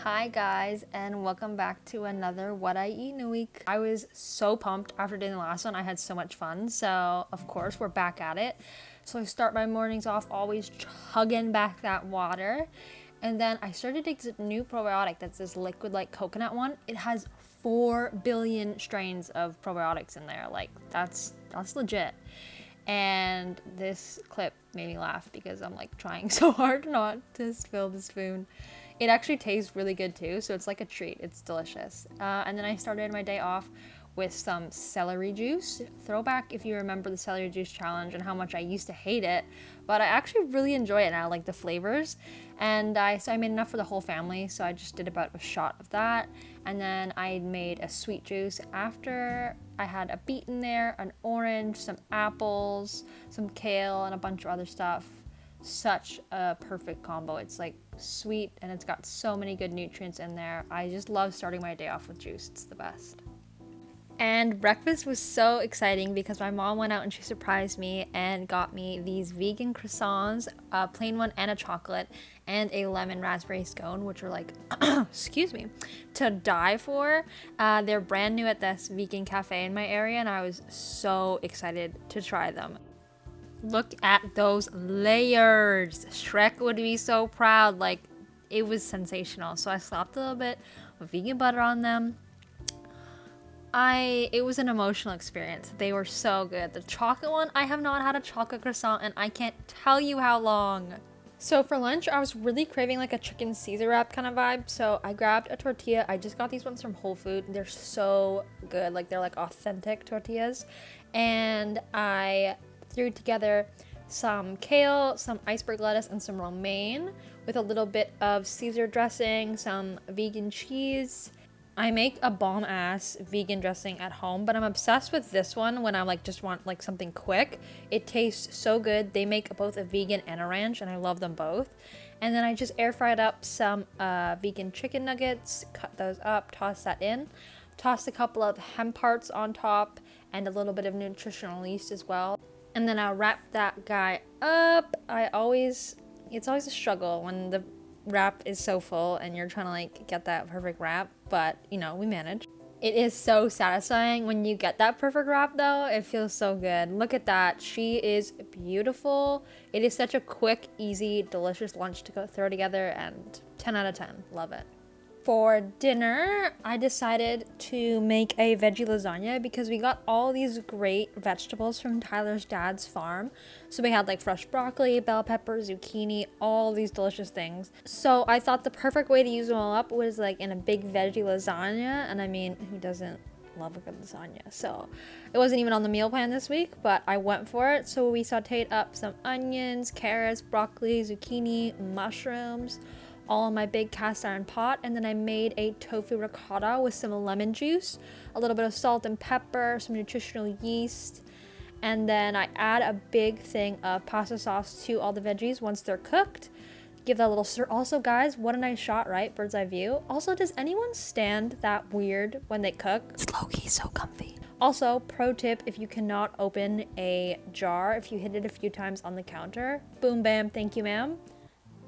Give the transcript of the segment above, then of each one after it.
Hi guys, and welcome back to another What I Eat in a Week. I was so pumped after doing the last one. I had so much fun. So of course we're back at it. So I start my mornings off always chugging back that water. And then I started to take a new probiotic that's this liquid like coconut one. It has 4 billion strains of probiotics in there. Like that's legit. And this clip made me laugh because I'm like trying so hard not to spill the spoon. It actually tastes really good too, so it's like a treat. It's delicious. And then I started my day off with some celery juice. Throwback if you remember the celery juice challenge and how much I used to hate it, but I actually really enjoy it now, like the flavors. And I made enough for the whole family, so I just did about a shot of that. And then I made a sweet juice after. I had a beet in there, an orange, some apples, some kale, and a bunch of other stuff. Such a perfect combo. It's like sweet and it's got so many good nutrients in there. I just love starting my day off with juice. It's the best. And breakfast was so exciting because my mom went out and she surprised me and got me these vegan croissants, a plain one and a chocolate, and a lemon raspberry scone, which are like, excuse me, to die for. They're brand new at this vegan cafe in my area and I was so excited to try them. Look at those layers. Shrek would be so proud. Like, it was sensational. So I slapped a little bit of vegan butter on them. It was an emotional experience. They were so good. The chocolate one, I have not had a chocolate croissant and I can't tell you how long. So for lunch, I was really craving like a chicken Caesar wrap kind of vibe. So I grabbed a tortilla. I just got these ones from Whole Foods. They're so good. Like, they're like authentic tortillas. And I threw together some kale, some iceberg lettuce, and some romaine with a little bit of Caesar dressing, some vegan cheese. I make a bomb-ass vegan dressing at home, but I'm obsessed with this one when I like just want like something quick. It tastes so good. They make both a vegan and a ranch, and I love them both. And then I just air fried up some vegan chicken nuggets, cut those up, toss that in, tossed a couple of hemp hearts on top, and a little bit of nutritional yeast as well. And then I'll wrap that guy up. It's always a struggle when the wrap is so full and you're trying to like get that perfect wrap, but you know, we manage. It is so satisfying when you get that perfect wrap though. It feels so good. Look at that. She is beautiful. It is such a quick, easy, delicious lunch to go throw together, and 10 out of 10. Love it. For dinner, I decided to make a veggie lasagna because we got all these great vegetables from Tyler's dad's farm. So we had like fresh broccoli, bell pepper, zucchini, all these delicious things. So I thought the perfect way to use them all up was like in a big veggie lasagna. And I mean, who doesn't love a good lasagna? So it wasn't even on the meal plan this week, but I went for it. So we sauteed up some onions, carrots, broccoli, zucchini, mushrooms, all in my big cast iron pot, and then I made a tofu ricotta with some lemon juice, a little bit of salt and pepper, some nutritional yeast, and then I add a big thing of pasta sauce to all the veggies once they're cooked. Give that a little stir. Also, guys, what a nice shot, right? Bird's eye view. Also, does anyone stand that weird when they cook? It's low-key so comfy. Also, pro tip, if you cannot open a jar, if you hit it a few times on the counter, boom, bam, thank you, ma'am,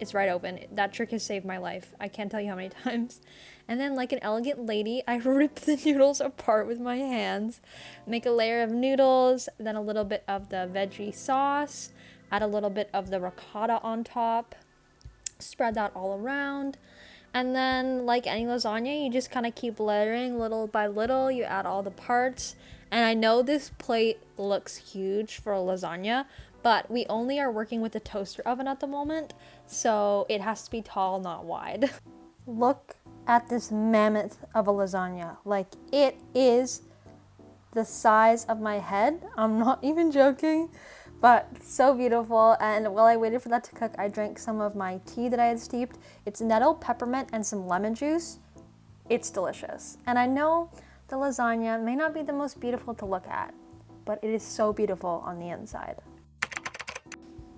it's right open. That trick has saved my life. I can't tell you how many times. And then, like an elegant lady, I rip the noodles apart with my hands, make a layer of noodles, then a little bit of the veggie sauce, add a little bit of the ricotta on top, spread that all around. And then, like any lasagna, you just kind of keep layering little by little. You add all the parts. And I know this plate looks huge for a lasagna, but we only are working with a toaster oven at the moment, so it has to be tall, not wide. Look at this mammoth of a lasagna. Like, it is the size of my head. I'm not even joking, but so beautiful. And while I waited for that to cook, I drank some of my tea that I had steeped. It's nettle, peppermint, and some lemon juice. It's delicious. And I know the lasagna may not be the most beautiful to look at, but it is so beautiful on the inside.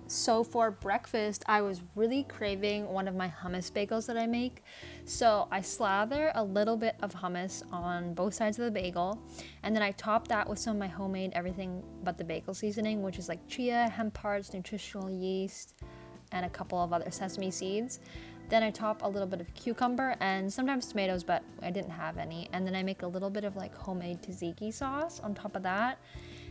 So for breakfast, I was really craving one of my hummus bagels that I make. So I slather a little bit of hummus on both sides of the bagel, and then I top that with some of my homemade everything but the bagel seasoning, which is like chia, hemp hearts, nutritional yeast, and a couple of other sesame seeds. Then I top a little bit of cucumber and sometimes tomatoes, but I didn't have any. And then I make a little bit of like homemade tzatziki sauce on top of that.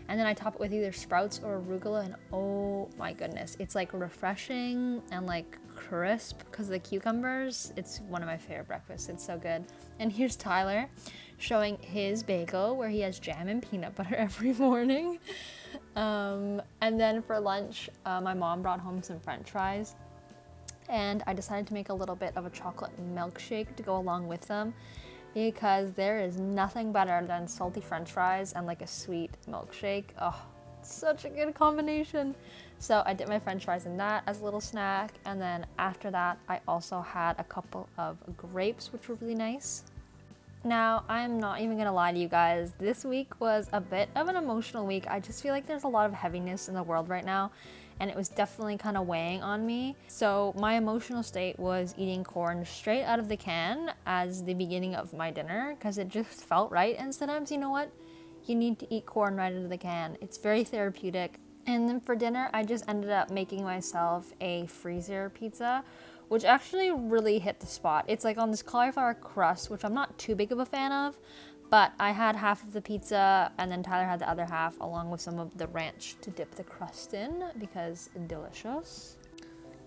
And then I top it with either sprouts or arugula, and oh my goodness, it's like refreshing and like crisp because of the cucumbers. It's one of my favorite breakfasts. It's so good. And here's Tyler showing his bagel where he has jam and peanut butter every morning. And then for lunch, my mom brought home some French fries, and I decided to make a little bit of a chocolate milkshake to go along with them, because there is nothing better than salty French fries and like a sweet milkshake. Oh, such a good combination. So I dipped my French fries in that as a little snack, and then after that I also had a couple of grapes, which were really nice. Now, I'm not even gonna lie to you guys, this week was a bit of an emotional week. I just feel like there's a lot of heaviness in the world right now, and it was definitely kind of weighing on me. So my emotional state was eating corn straight out of the can as the beginning of my dinner, because it just felt right. And sometimes, you know what? You need to eat corn right out of the can. It's very therapeutic. And then for dinner, I just ended up making myself a freezer pizza, which actually really hit the spot. It's like on this cauliflower crust, which I'm not too big of a fan of, but I had half of the pizza and then Tyler had the other half, along with some of the ranch to dip the crust in, because delicious.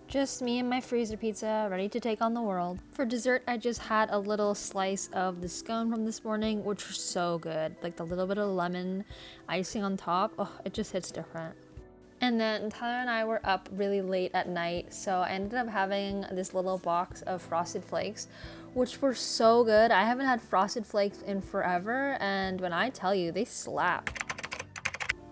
Just me and my freezer pizza, ready to take on the world. For dessert, I just had a little slice of the scone from this morning, which was so good. Like the little bit of lemon icing on top, oh, it just hits different. And then Tyler and I were up really late at night, so I ended up having this little box of Frosted Flakes, which were so good. I haven't had Frosted Flakes in forever, and when I tell you, they slap.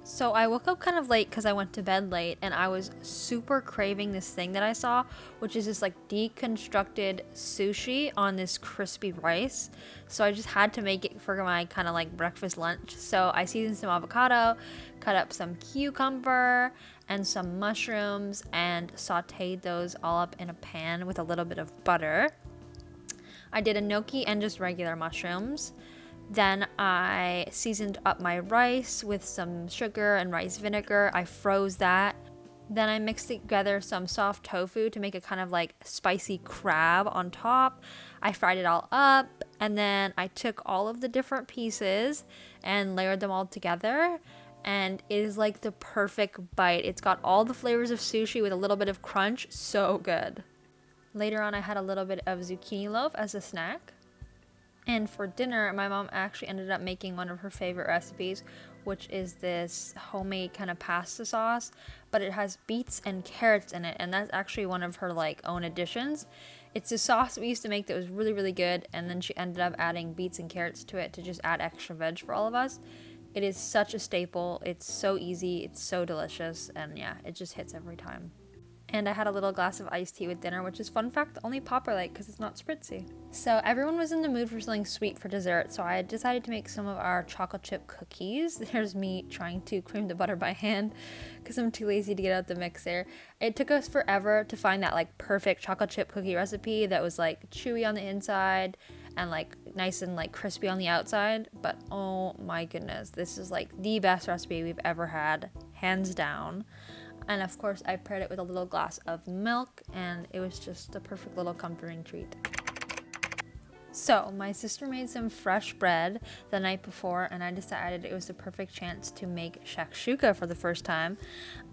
So I woke up kind of late because I went to bed late, and I was super craving this thing that I saw, which is this like deconstructed sushi on this crispy rice. So I just had to make it for my kind of like breakfast lunch. So I seasoned some avocado, cut up some cucumber and some mushrooms, and sauteed those all up in a pan with a little bit of butter. I did a gnocchi and just regular mushrooms. Then I seasoned up my rice with some sugar and rice vinegar. I froze that. Then I mixed together some soft tofu to make a kind of like spicy crab on top. I fried it all up, and then I took all of the different pieces and layered them all together. And it is like the perfect bite. It's got all the flavors of sushi with a little bit of crunch. So good. Later on, I had a little bit of zucchini loaf as a snack. And for dinner, my mom actually ended up making one of her favorite recipes, which is this homemade kind of pasta sauce, but it has beets and carrots in it, and that's actually one of her like own additions. It's a sauce we used to make that was really, really good, and then she ended up adding beets and carrots to it to just add extra veg for all of us. It is such a staple. It's so easy, it's so delicious, and yeah, it just hits every time. And I had a little glass of iced tea with dinner, which is, fun fact, only Popper like because it's not spritzy. So everyone was in the mood for something sweet for dessert, so I decided to make some of our chocolate chip cookies. There's me trying to cream the butter by hand because I'm too lazy to get out the mixer. It took us forever to find that like perfect chocolate chip cookie recipe that was like chewy on the inside and like nice and like crispy on the outside. But oh my goodness, this is like the best recipe we've ever had, hands down. And of course, I paired it with a little glass of milk, and it was just the perfect little comforting treat. So my sister made some fresh bread the night before, and I decided it was the perfect chance to make shakshuka for the first time.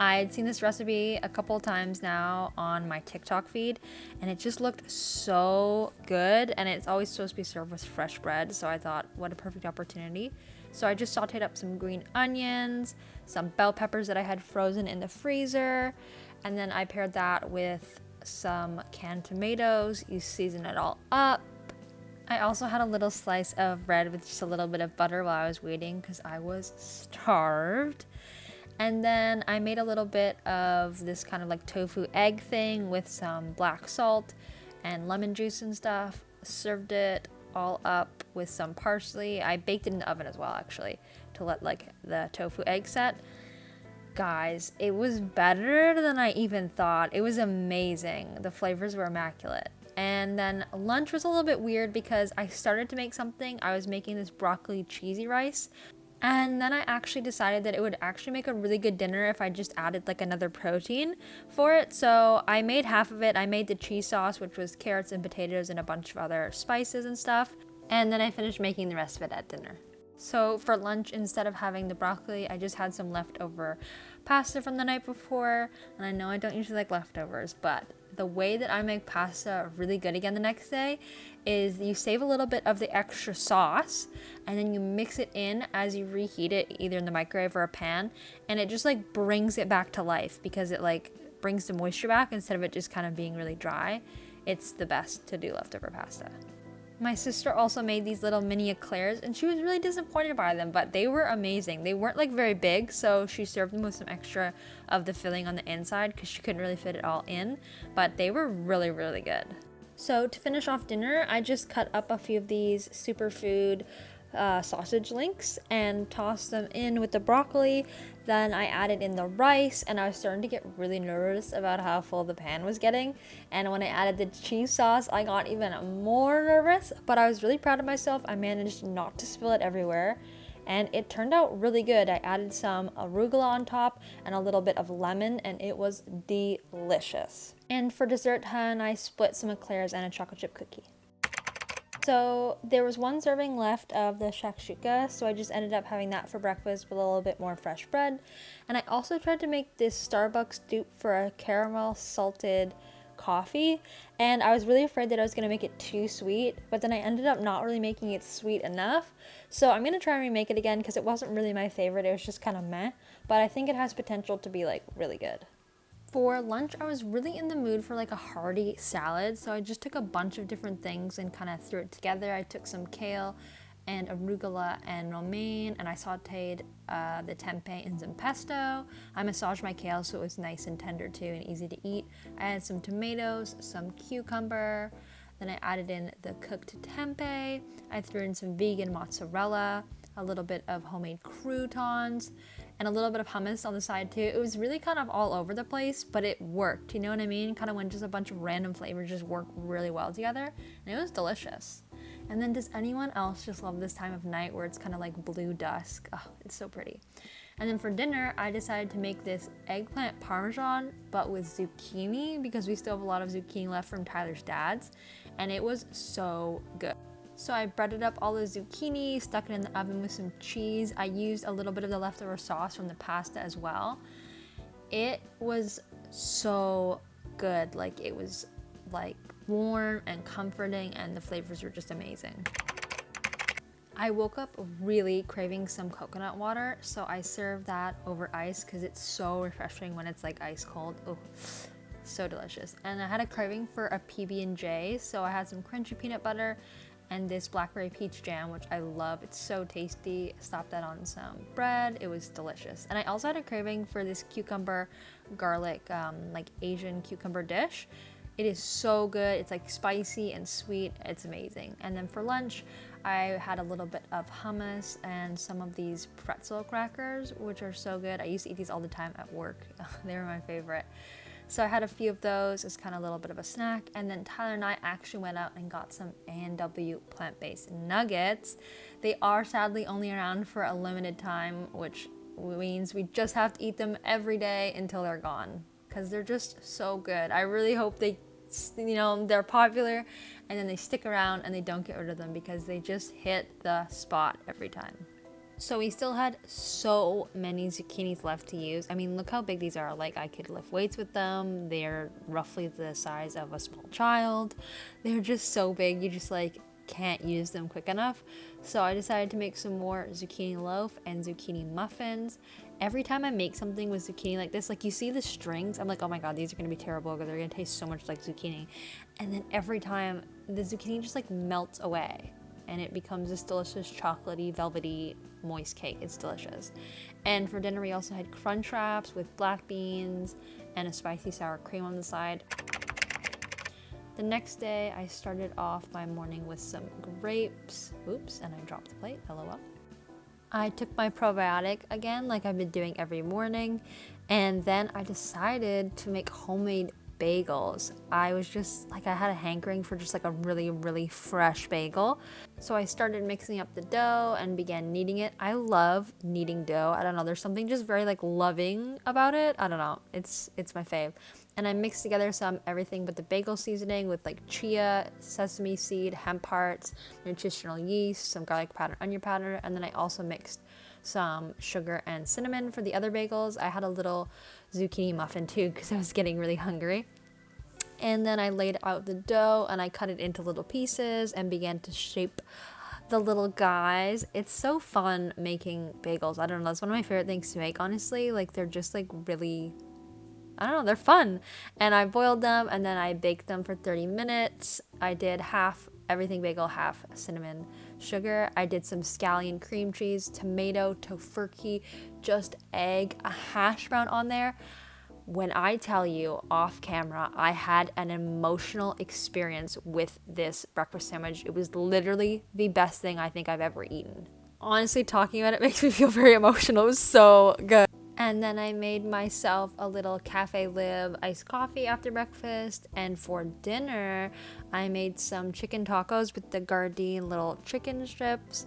I had seen this recipe a couple times now on my TikTok feed, and it just looked so good, and it's always supposed to be served with fresh bread, so I thought, what a perfect opportunity. So I just sauteed up some green onions, some bell peppers that I had frozen in the freezer, and then I paired that with some canned tomatoes. You season it all up. I also had a little slice of bread with just a little bit of butter while I was waiting because I was starved. And then I made a little bit of this kind of like tofu egg thing with some black salt and lemon juice and stuff. Served it all up with some parsley. I baked it in the oven as well, actually, to let like the tofu egg set. Guys, it was better than I even thought. It was amazing. The flavors were immaculate. And then lunch was a little bit weird because I started to make something. I was making this broccoli cheesy rice, And then I actually decided that it would actually make a really good dinner if I just added like another protein for it. So I made half of it. I made the cheese sauce, which was carrots and potatoes and a bunch of other spices and stuff. And then I finished making the rest of it at dinner. So for lunch, instead of having the broccoli, I just had some leftover pasta from the night before. And I know I don't usually like leftovers, but the way that I make pasta really good again the next day is you save a little bit of the extra sauce and then you mix it in as you reheat it, either in the microwave or a pan, and it just like brings it back to life because it like brings the moisture back instead of it just kind of being really dry. It's the best to do leftover pasta. My sister also made these little mini eclairs and she was really disappointed by them, but they were amazing. They weren't like very big, so she served them with some extra of the filling on the inside because she couldn't really fit it all in, but they were really, really good. So to finish off dinner, I just cut up a few of these superfood sausage links and tossed them in with the broccoli. Then I added in the rice, and I was starting to get really nervous about how full the pan was getting. And when I added the cheese sauce, I got even more nervous, but I was really proud of myself. I managed not to spill it everywhere, and it turned out really good. I added some arugula on top and a little bit of lemon, and it was delicious. And for dessert, hun, I split some eclairs and a chocolate chip cookie. So there was one serving left of the shakshuka, so I just ended up having that for breakfast with a little bit more fresh bread. And I also tried to make this Starbucks dupe for a caramel salted coffee, and I was really afraid that I was going to make it too sweet, but then I ended up not really making it sweet enough. So I'm going to try and remake it again because it wasn't really my favorite. It was just kind of meh, but I think it has potential to be like really good. For lunch, I was really in the mood for like a hearty salad, so I just took a bunch of different things and kind of threw it together. I took some kale and arugula and romaine, and I sauteed the tempeh in some pesto. I massaged my kale so it was nice and tender too and easy to eat. I had some tomatoes, some cucumber, then I added in the cooked tempeh. I threw in some vegan mozzarella, a little bit of homemade croutons, and a little bit of hummus on the side too. It was really kind of all over the place, but it worked, you know what I mean? Kind of when just a bunch of random flavors just work really well together, and it was delicious. And then does anyone else just love this time of night where it's kind of like blue dusk? Oh, it's so pretty. And then for dinner, I decided to make this eggplant parmesan, but with zucchini, because we still have a lot of zucchini left from Tyler's dad's, and it was so good. So I breaded up all the zucchini, stuck it in the oven with some cheese. I used a little bit of the leftover sauce from the pasta as well. It was so good. Like, it was like warm and comforting, and the flavors were just amazing. I woke up really craving some coconut water, so I served that over ice because it's so refreshing when it's like ice cold. Oh, so delicious. And I had a craving for a PB&J, so I had some crunchy peanut butter and this blackberry peach jam, which I love. It's so tasty. Stopped that on some bread. It was delicious. And I also had a craving for this cucumber garlic, like Asian cucumber dish. It is so good. It's like spicy and sweet. It's amazing. And then for lunch, I had a little bit of hummus and some of these pretzel crackers, which are so good. I used to eat these all the time at work. They were my favorite. So I had a few of those as kind of a little bit of a snack. And then Tyler and I actually went out and got some A&W plant-based nuggets. They are sadly only around for a limited time, which means we just have to eat them every day until they're gone because they're just so good. I really hope they, they're popular and then they stick around and they don't get rid of them because they just hit the spot every time. So we still had so many zucchinis left to use. I mean, look how big these are. Like, I could lift weights with them. They're roughly the size of a small child. They're just so big, you just like can't use them quick enough. So I decided to make some more zucchini loaf and zucchini muffins. Every time I make something with zucchini like this, like you see the strings, I'm like, oh my god, these are gonna be terrible because they're gonna taste so much like zucchini. And then every time the zucchini just like melts away and it becomes this delicious chocolatey, velvety, moist cake. It's delicious. And for dinner, we also had crunch wraps with black beans and a spicy sour cream on the side. The next day, I started off my morning with some grapes. Oops, and I dropped the plate, LOL. I took my probiotic again, like I've been doing every morning. And then I decided to make homemade bagels. I was just like, I had a hankering for just like a really, really fresh bagel. So I started mixing up the dough and began kneading it. I love kneading dough. I don't know, there's something just very like loving about it. I don't know, it's my fave. And I mixed together some everything but the bagel seasoning with like chia, sesame seed, hemp hearts, nutritional yeast, some garlic powder, onion powder, and then I also mixed some sugar and cinnamon for the other bagels. I had a little zucchini muffin too because I was getting really hungry. And then I laid out the dough and I cut it into little pieces and began to shape the little guys. It's so fun making bagels. I don't know, that's one of my favorite things to make, honestly. Like, they're just like really, I don't know, they're fun. And I boiled them and then I baked them for 30 minutes. I did half everything bagel, half cinnamon sugar. I did some scallion cream cheese, tomato, tofurkey, just egg, a hash brown on there. When I tell you off camera, I had an emotional experience with this breakfast sandwich. It was literally the best thing I think I've ever eaten. Honestly, talking about it makes me feel very emotional. It was so good. And then I made myself a little Cafe Live iced coffee after breakfast. And for dinner, I made some chicken tacos with the Gardein little chicken strips.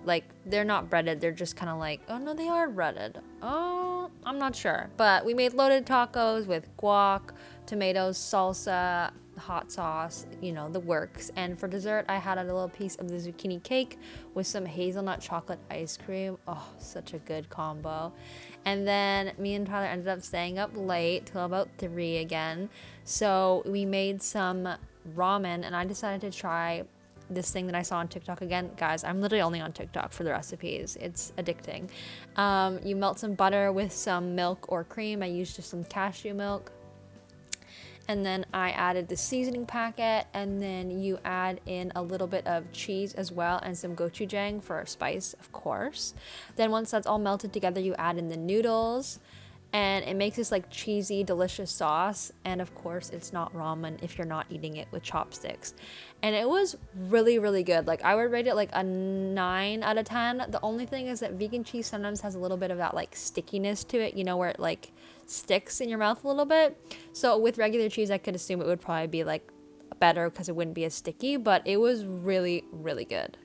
Like, they're not breaded, they're just kind of like, oh no, they are breaded. Oh, I'm not sure. But we made loaded tacos with guac, tomatoes, salsa, hot sauce, you know, the works. And for dessert, I had a little piece of the zucchini cake with some hazelnut chocolate ice cream. Oh, such a good combo. And then me and Tyler ended up staying up late till about 3 again. So we made some ramen and I decided to try this thing that I saw on TikTok again. Guys, I'm literally only on TikTok for the recipes. It's addicting. You melt some butter with some milk or cream. I used just some cashew milk. And then I added the seasoning packet, and then you add in a little bit of cheese as well and some gochujang for a spice, of course. Then once that's all melted together, you add in the noodles, and it makes this like cheesy, delicious sauce. And of course, it's not ramen if you're not eating it with chopsticks. And it was really, really good. Like, I would rate it like a 9 out of 10. The only thing is that vegan cheese sometimes has a little bit of that like stickiness to it, you know, where it like sticks in your mouth a little bit. So with regular cheese, I could assume it would probably be like better because it wouldn't be as sticky, but it was really, really good.